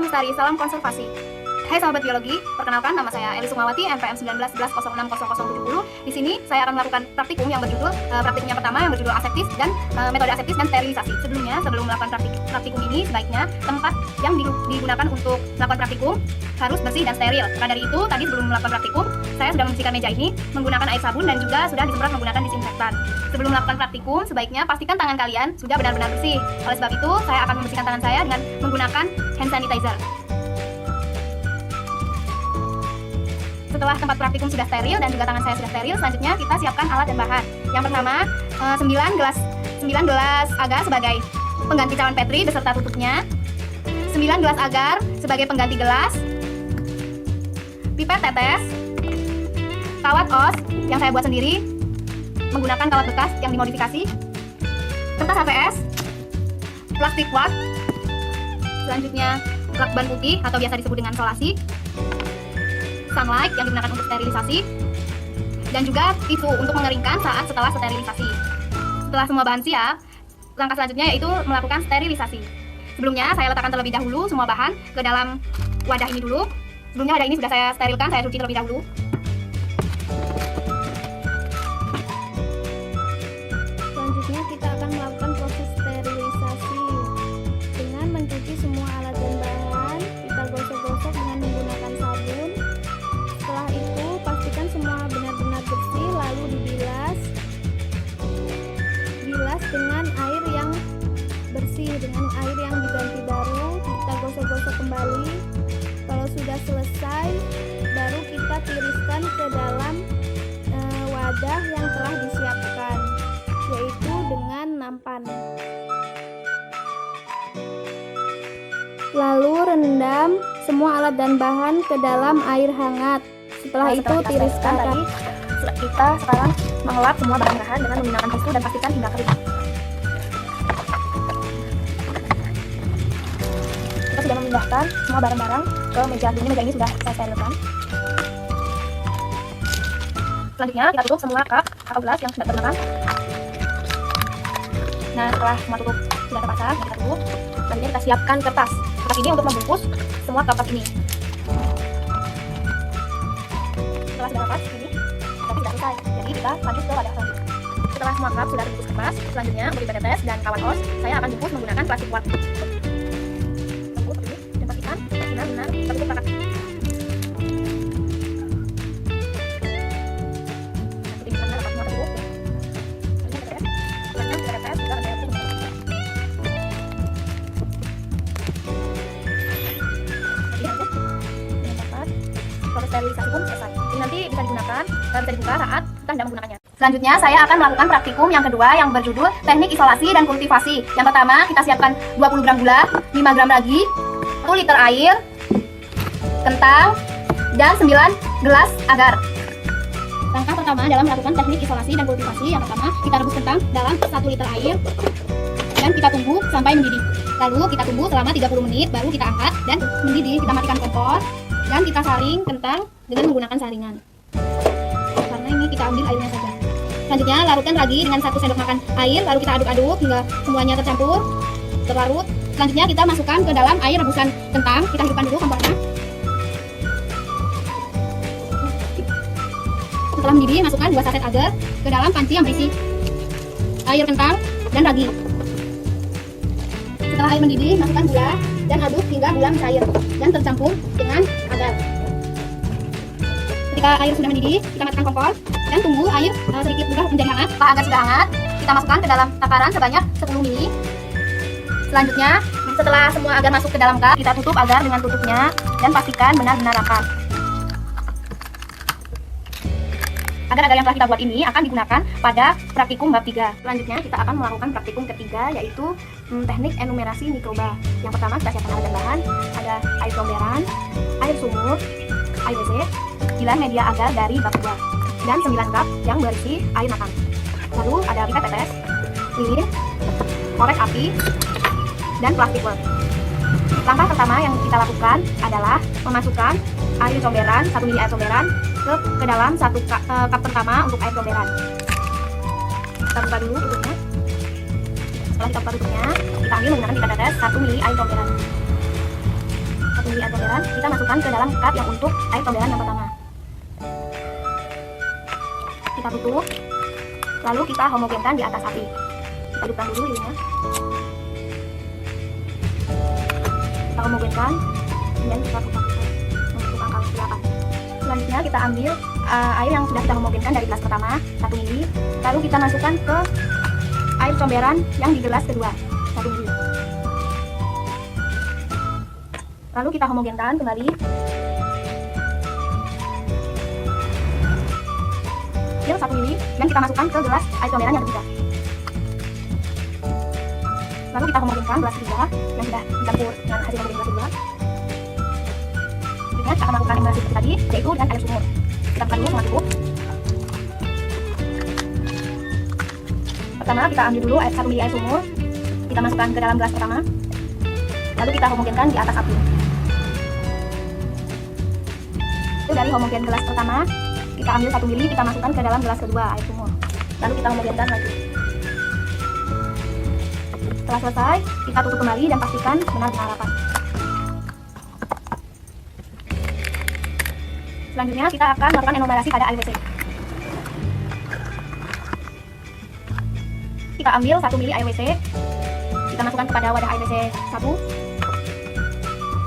Lestari, salam konservasi. Hai sahabat biologi, perkenalkan nama saya Eli Sukmawati, NPM 1911060070. Di sini saya akan melakukan praktikum yang berjudul praktikum yang pertama yang berjudul aseptis dan metode aseptis dan sterilisasi. Sebelum melakukan praktikum ini, sebaiknya tempat yang digunakan untuk melakukan praktikum harus bersih dan steril. Maka dari itu, tadi sebelum melakukan praktikum, saya sudah membersihkan meja ini menggunakan air sabun dan juga sudah disemprot menggunakan disinfektan. Sebelum melakukan praktikum, sebaiknya pastikan tangan kalian sudah benar-benar bersih. Oleh sebab itu, saya akan membersihkan tangan saya dengan menggunakan hand sanitizer. Setelah tempat praktikum sudah steril dan juga tangan saya sudah steril, selanjutnya kita siapkan alat dan bahan. Yang pertama, 9 gelas agar sebagai pengganti cawan Petri beserta tutupnya, 9 gelas agar sebagai pengganti gelas, pipet tetes, kawat os yang saya buat sendiri menggunakan kawat bekas yang dimodifikasi, kertas HVS, plastik wad, selanjutnya lakban putih atau biasa disebut dengan solasi, sunlight yang digunakan untuk sterilisasi, dan juga tisu untuk mengeringkan setelah sterilisasi. Setelah semua bahan siap, langkah selanjutnya yaitu melakukan sterilisasi. Sebelumnya saya letakkan terlebih dahulu semua bahan ke dalam wadah ini dulu. Sebelumnya wadah ini sudah saya sterilkan, saya cuci terlebih dahulu. Selanjutnya kita akan melakukan proses sterilisasi dengan mencuci semua alat dan bahan. Kita gosok-gosok dengan menggunakan sabun. Setelah itu pastikan semua benar-benar bersih, lalu dibilas dengan air yang bersih, dengan air yang diganti baru. Kita gosok-gosok kembali. Kalau sudah selesai, baru kita tiriskan ke dalam wadah yang telah disiapkan, yaitu dengan nampan. Lalu rendam semua alat dan bahan ke dalam air hangat. Setelah itu tiriskan. Tadi kita sekarang mengelap semua bahan-bahan dengan menggunakan tisu dan pastikan hingga kering. Kita sudah memindahkan semua barang-barang ke meja. Meja ini sudah saya sterilkan. Selanjutnya kita tutup semua cup atau gelas yang sudah termakan. Nah, setelah semua tutup sudah terpasang, kita tutup. Selanjutnya kita siapkan kertas ini untuk membungkus semua cup ini. Setelah sudah lepas ini, tapi sudah selesai. Jadi kita lanjut ke wadah selanjutnya. Setelah semua cup sudah dibungkus kertas, selanjutnya untuk pipet tetes dan kawat os, saya akan bungkus menggunakan plastik wad. Bungkus seperti ini dan pastikan benar-benar tertutup rapat. Proses sterilisasi pun selesai. Ini nanti bisa digunakan dan bisa dibuka saat kita hendak menggunakannya. Selanjutnya saya akan melakukan praktikum yang kedua yang berjudul teknik isolasi dan kultivasi. Yang pertama kita siapkan 20 gram gula, 5 gram ragi, 1 liter air, kentang, dan 9 gelas agar. Langkah pertama dalam melakukan teknik isolasi dan kultivasi, yang pertama kita rebus kentang dalam 1 liter air dan kita tunggu sampai mendidih. Lalu kita tunggu selama 30 menit baru kita angkat dan mendidih. Kita matikan kompor dan kita saring kentang dengan menggunakan saringan. Karena ini kita ambil airnya saja. Selanjutnya larutkan lagi dengan 1 sendok makan air, lalu kita aduk-aduk hingga semuanya tercampur, terlarut. Selanjutnya kita masukkan ke dalam air rebusan kentang. Kita hidupkan dulu kompornya. Setelah mendidih, masukkan 2 saset agar ke dalam panci yang berisi air kentang dan ragi. Setelah air mendidih, masukkan gula dan aduk hingga gula mencair dan tercampur dengan agar. Ketika air sudah mendidih, kita matikan kompor dan tunggu air sedikit berubah menjadi hangat. Setelah agar sudah hangat, kita masukkan ke dalam takaran sebanyak 10 ml. Selanjutnya, setelah semua agar masuk ke dalam cup, kita tutup agar dengan tutupnya dan pastikan benar-benar rapat. Agar-agar yang telah kita buat ini akan digunakan pada praktikum bab 3. Selanjutnya kita akan melakukan praktikum ketiga, yaitu teknik enumerasi mikroba. Yang pertama kita siapkan alat dan bahan. Ada air comberan, air sumur, air WC, 9 media agar dari bab 2, dan 9 cup yang berisi air makan. Lalu ada pipet tetes, lilin, korek api, dan plastik wad. Langkah pertama yang kita lakukan adalah memasukkan air comberan, 1 ml air comberan ke dalam 1 cup pertama untuk air comberan. Kita buka dulu tutupnya. Setelah kita buka tutupnya, kita ambil menggunakan pipet tetes 1 ml air comberan. 1 1 ml air comberan, kita masukkan ke dalam cup yang untuk air comberan yang pertama. Kita tutup, lalu kita homogenkan di atas api. Kita hidupkan dulu lilinnya. Kita homogenkan, kemudian kita tutup untuk angka 8. Selanjutnya kita ambil air yang sudah kita homogenkan dari gelas pertama 1 ml, lalu kita masukkan ke air comberan yang di gelas kedua 1 ml. Lalu kita homogenkan kembali. Ambil 1 ml dan kita masukkan ke gelas air comberan yang ketiga. Lalu kita homogenkan gelas ketiga yang sudah dicampur dengan hasil homogen gelas kedua. Berikutnya kita akan melakukan emulasi seperti tadi, yaitu dengan air sumur. Kita buka dulu setengah cukup. Pertama kita ambil dulu 1 ml air sumur, kita masukkan ke dalam gelas pertama, lalu kita homogenkan di atas api. Itu dari homogen gelas pertama, kita ambil 1 ml, kita masukkan ke dalam gelas kedua air sumur, lalu kita homogenkan lagi. Setelah selesai, kita tutup kembali dan pastikan benar-benar rapat. Selanjutnya kita akan melakukan enumerasi pada air WC. Kita ambil 1 ml air WC, kita masukkan kepada wadah air WC 1,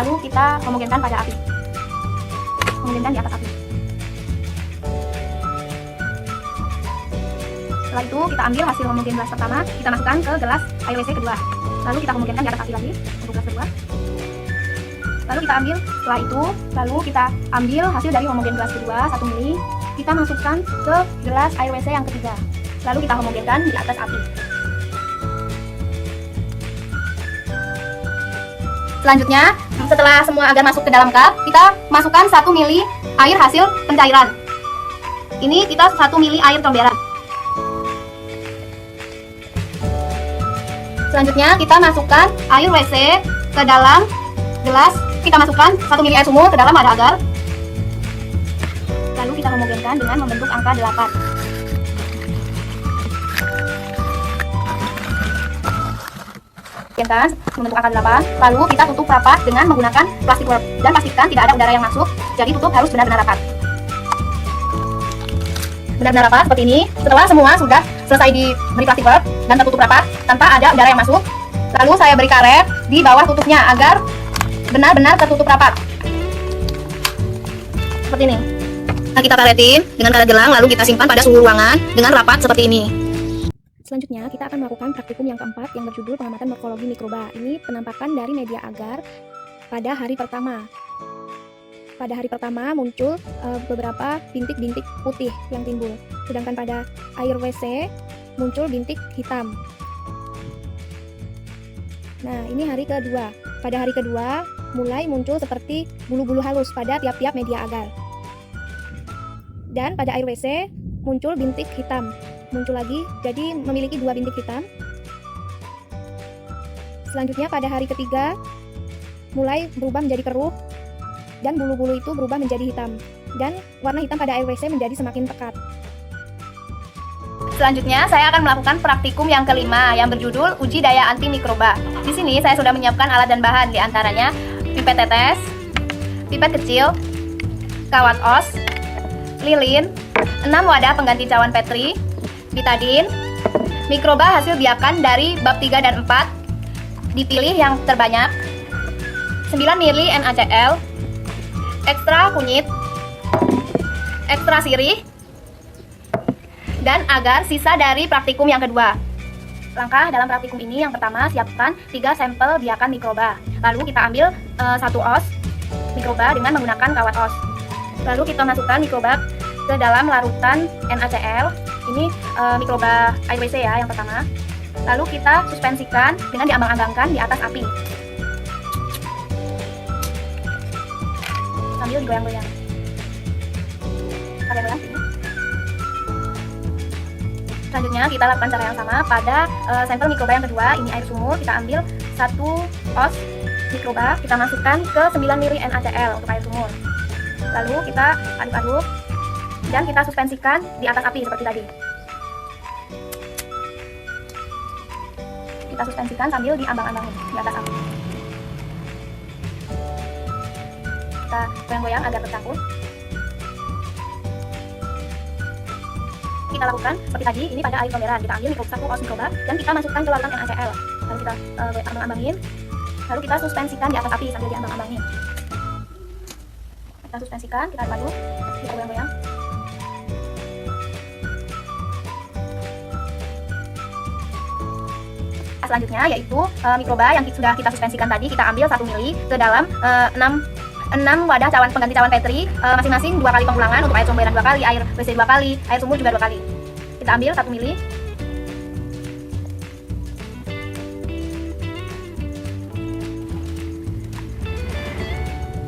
lalu kita homogenkan pada api. Homogenkan di atas api. Setelah itu kita ambil hasil homogen gelas pertama, kita masukkan ke gelas air WC kedua, lalu kita homogenkan di atas api lagi untuk gelas kedua. Lalu kita ambil, setelah itu, lalu kita ambil hasil dari homogen gelas kedua 1 ml, kita masukkan ke gelas air WC yang ketiga, lalu kita homogenkan di atas api. Selanjutnya, setelah semua agar masuk ke dalam cup, kita masukkan 1 ml air hasil pencairan. Ini kita 1 ml air comberan. Selanjutnya kita masukkan air WC ke dalam gelas. Kita masukkan 1 ml air sumur ke dalam wadah agar. Lalu kita homogenkan dengan membentuk angka 8. Homogenkan membentuk angka 8. Lalu kita tutup rapat dengan menggunakan plastik wrap dan pastikan tidak ada udara yang masuk. Jadi tutup harus benar-benar rapat. Benar-benar rapat seperti ini. Setelah semua sudah selesai diberi plastik wrap dan tertutup rapat tanpa ada udara yang masuk, lalu saya beri karet di bawah tutupnya agar benar-benar tertutup rapat. Seperti ini. Nah, kita karetin dengan karet gelang, lalu kita simpan pada suhu ruangan dengan rapat seperti ini. Selanjutnya kita akan melakukan praktikum yang keempat yang berjudul pengamatan morfologi mikroba. Ini penampakan dari media agar pada hari pertama. Pada hari pertama muncul beberapa bintik-bintik putih yang timbul. Sedangkan pada air WC muncul bintik hitam. Nah, ini hari kedua. Pada hari kedua mulai muncul seperti bulu-bulu halus pada tiap-tiap media agar. Dan pada air WC muncul bintik hitam. Muncul lagi, jadi memiliki 2 bintik hitam. Selanjutnya pada hari ketiga mulai berubah menjadi keruh dan bulu-bulu itu berubah menjadi hitam. Dan warna hitam pada air WC menjadi semakin pekat. Selanjutnya saya akan melakukan praktikum yang kelima yang berjudul uji daya anti mikroba. Di sini saya sudah menyiapkan alat dan bahan, di antaranya pipet tetes, pipet kecil, kawat os, lilin, 6 wadah pengganti cawan petri, betadine, mikroba hasil biakan dari bab 3 dan 4, dipilih yang terbanyak, 9 ml NaCl, ekstra kunyit, ekstra sirih, dan agar sisa dari praktikum yang kedua. Langkah dalam praktikum ini yang pertama, siapkan 3 sampel biakan mikroba. Lalu kita ambil 1 os mikroba dengan menggunakan kawat os. Lalu kita masukkan mikroba ke dalam larutan NaCl. Ini mikroba air WC ya yang pertama. Lalu kita suspensikan dengan diambang-ambangkan di atas api sambil digoyang-goyang. Kita goyang sini. Selanjutnya kita lakukan cara yang sama pada sampel mikroba yang kedua. Ini air sumur, kita ambil 1 os mikroba, kita masukkan ke 9 ml NaCl untuk air sumur. Lalu kita aduk-aduk dan kita suspensikan di atas api seperti tadi. Kita suspensikan sambil diambang-ambangin di atas api. kita goyang-goyang agar tercampur. Kita lakukan seperti tadi, ini pada air comberan. Kita ambil satu kaos mikroba dan kita masukkan ke larutan NaCl. Lalu kita ambang-ambangin. Lalu kita suspensikan di atas api sambil diambang-ambangin. Kita suspensikan, kita aduk, kita goyang-goyang. Selanjutnya yaitu mikroba yang sudah kita suspensikan tadi, kita ambil 1 ml ke dalam 6 wadah pengganti cawan Petri, masing-masing 2 kali pengulangan. Untuk air comberan 2 kali, air WC 2 kali, air sumur juga 2 kali. Kita ambil 1 ml.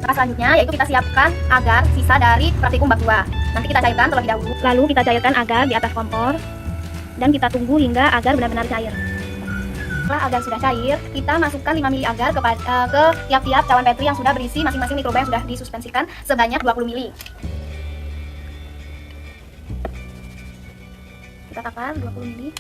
Nah, selanjutnya yaitu kita siapkan agar sisa dari praktikum bak 2. Nanti kita cairkan terlebih dahulu. Lalu kita cairkan agar di atas kompor dan kita tunggu hingga agar benar-benar cair. Setelah agar sudah cair, kita masukkan 5 ml agar ke tiap-tiap cawan Petri yang sudah berisi masing-masing mikroba yang sudah disuspensikan sebanyak 20 ml. Kita takar 20 ml.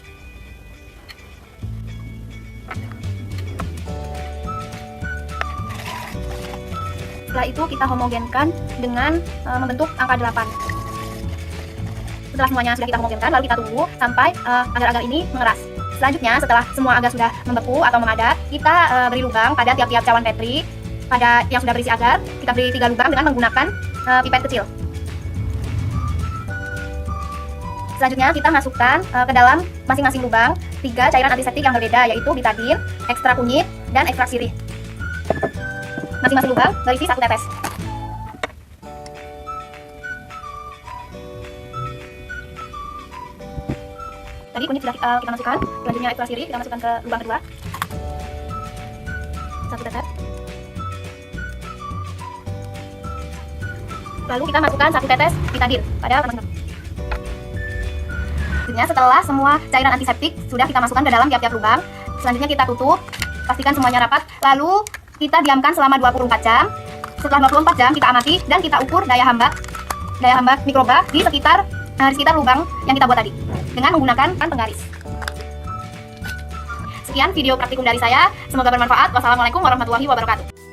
Setelah itu kita homogenkan dengan membentuk angka 8. Setelah semuanya sudah kita homogenkan, lalu kita tunggu sampai agar-agar ini mengeras. Selanjutnya, setelah semua agar sudah membeku atau memadat, kita beri lubang pada tiap-tiap cawan Petri. Pada yang sudah berisi agar, kita beri 3 lubang dengan menggunakan pipet kecil. Selanjutnya, kita masukkan ke dalam masing-masing lubang 3 cairan antiseptik yang berbeda, yaitu betadine, ekstrak kunyit, dan ekstrak sirih. Masing-masing lubang berisi 1 tetes. Tadi kunyit sudah kita masukkan, selanjutnya ekstrak sirih kita masukkan ke lubang kedua. 1 tetes. Lalu kita masukkan 1 tetes betadine pada masing-masing. Setelah semua cairan antiseptik sudah kita masukkan ke dalam tiap-tiap lubang, selanjutnya kita tutup, pastikan semuanya rapat, lalu kita diamkan selama 24 jam. Setelah 24 jam kita amati dan kita ukur daya hambat mikroba di sekitar lubang yang kita buat tadi dengan menggunakan penggaris. Sekian video praktikum dari saya, semoga bermanfaat. Wassalamualaikum warahmatullahi wabarakatuh.